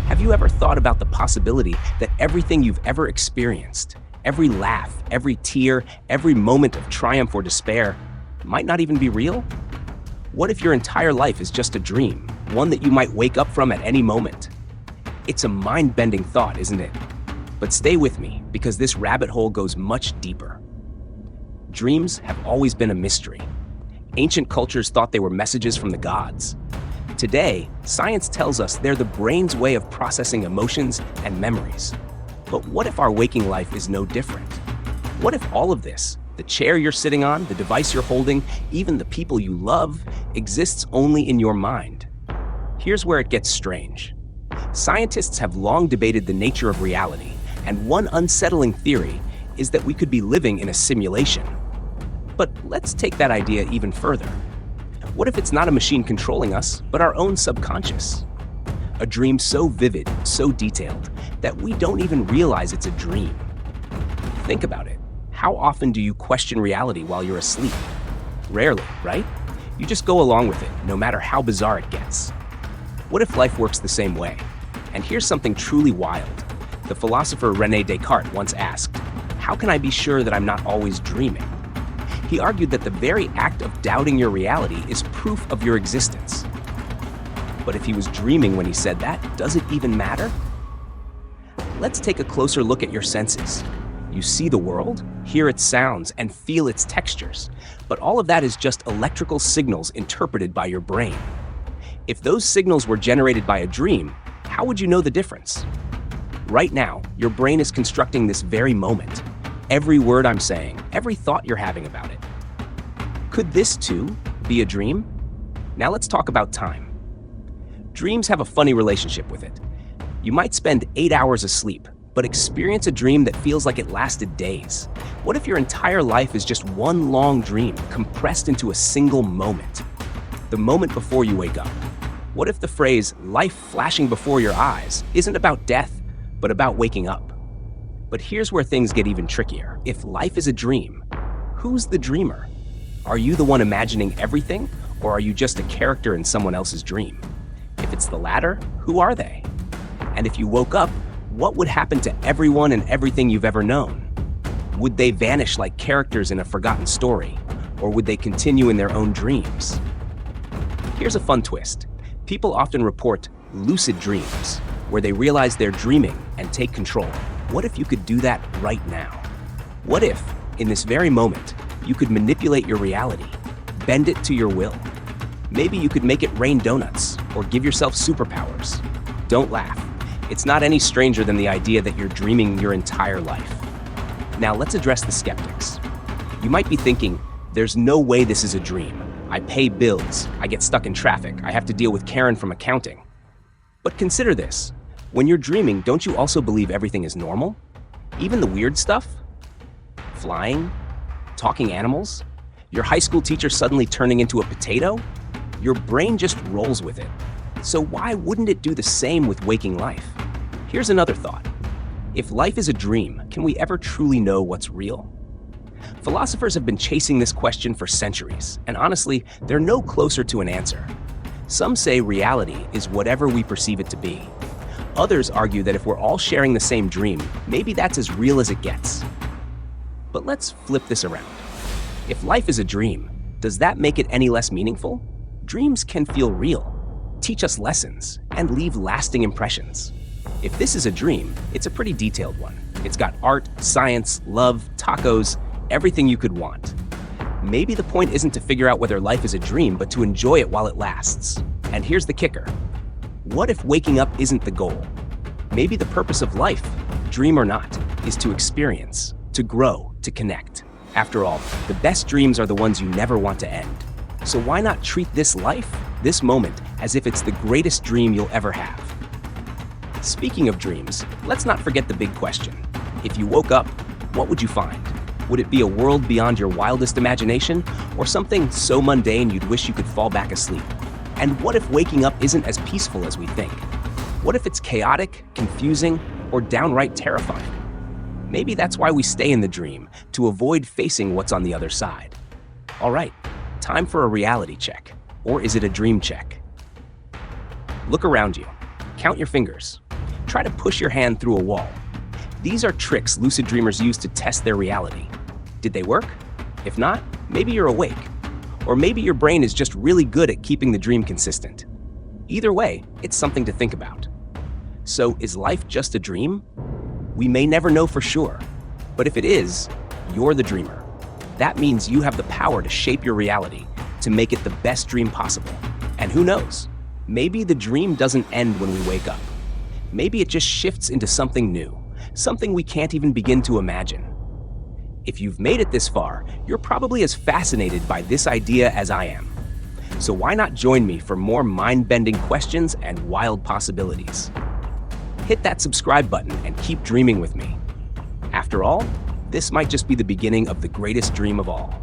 Have you ever thought about the possibility that everything you've ever experienced, every laugh, every tear, every moment of triumph or despair, might not even be real? What if your entire life is just a dream, one that you might wake up from at any moment? It's a mind-bending thought, isn't it? But stay with me, because this rabbit hole goes much deeper. Dreams have always been a mystery. Ancient cultures thought they were messages from the gods. Today, science tells us they're the brain's way of processing emotions and memories. But what if our waking life is no different? What if all of this, the chair you're sitting on, the device you're holding, even the people you love, exists only in your mind? Here's where it gets strange. Scientists have long debated the nature of reality, and one unsettling theory is that we could be living in a simulation. But let's take that idea even further. What if it's not a machine controlling us, but our own subconscious? A dream so vivid, so detailed, that we don't even realize it's a dream. Think about it. How often do you question reality while you're asleep? Rarely, right? You just go along with it, no matter how bizarre it gets. What if life works the same way? And here's something truly wild. The philosopher René Descartes once asked, "How can I be sure that I'm not always dreaming?" He argued that the very act of doubting your reality is proof of your existence. But if he was dreaming when he said that, does it even matter? Let's take a closer look at your senses. You see the world, hear its sounds, and feel its textures. But all of that is just electrical signals interpreted by your brain. If those signals were generated by a dream, how would you know the difference? Right now, your brain is constructing this very moment. Every word I'm saying, every thought you're having about it. Could this, too, be a dream? Now let's talk about time. Dreams have a funny relationship with it. You might spend 8 hours asleep, but experience a dream that feels like it lasted days. What if your entire life is just one long dream compressed into a single moment? The moment before you wake up. What if the phrase, "life flashing before your eyes," isn't about death, but about waking up? But here's where things get even trickier. If life is a dream, who's the dreamer? Are you the one imagining everything, or are you just a character in someone else's dream? If it's the latter, who are they? And if you woke up, what would happen to everyone and everything you've ever known? Would they vanish like characters in a forgotten story, or would they continue in their own dreams? Here's a fun twist. People often report lucid dreams, where they realize they're dreaming and take control. What if you could do that right now? What if, in this very moment, you could manipulate your reality, bend it to your will? Maybe you could make it rain donuts, or give yourself superpowers. Don't laugh. It's not any stranger than the idea that you're dreaming your entire life. Now let's address the skeptics. You might be thinking, there's no way this is a dream. I pay bills, I get stuck in traffic, I have to deal with Karen from accounting. But consider this. When you're dreaming, don't you also believe everything is normal? Even the weird stuff? Flying? Talking animals? Your high school teacher suddenly turning into a potato? Your brain just rolls with it. So why wouldn't it do the same with waking life? Here's another thought. If life is a dream, can we ever truly know what's real? Philosophers have been chasing this question for centuries, and honestly, they're no closer to an answer. Some say reality is whatever we perceive it to be. Others argue that if we're all sharing the same dream, maybe that's as real as it gets. But let's flip this around. If life is a dream, does that make it any less meaningful? Dreams can feel real, teach us lessons, and leave lasting impressions. If this is a dream, it's a pretty detailed one. It's got art, science, love, tacos, everything you could want. Maybe the point isn't to figure out whether life is a dream, but to enjoy it while it lasts. And here's the kicker. What if waking up isn't the goal? Maybe the purpose of life, dream or not, is to experience, to grow, to connect. After all, the best dreams are the ones you never want to end. So why not treat this life, this moment, as if it's the greatest dream you'll ever have? Speaking of dreams, let's not forget the big question. If you woke up, what would you find? Would it be a world beyond your wildest imagination, or something so mundane you'd wish you could fall back asleep? And what if waking up isn't as peaceful as we think? What if it's chaotic, confusing, or downright terrifying? Maybe that's why we stay in the dream, to avoid facing what's on the other side. All right, time for a reality check. Or is it a dream check? Look around you. Count your fingers. Try to push your hand through a wall. These are tricks lucid dreamers use to test their reality. Did they work? If not, maybe you're awake. Or maybe your brain is just really good at keeping the dream consistent. Either way, it's something to think about. So, is life just a dream? We may never know for sure, but if it is, you're the dreamer. That means you have the power to shape your reality, to make it the best dream possible. And who knows? Maybe the dream doesn't end when we wake up. Maybe it just shifts into something new, something we can't even begin to imagine. If you've made it this far, you're probably as fascinated by this idea as I am. So why not join me for more mind-bending questions and wild possibilities? Hit that subscribe button and keep dreaming with me. After all, this might just be the beginning of the greatest dream of all.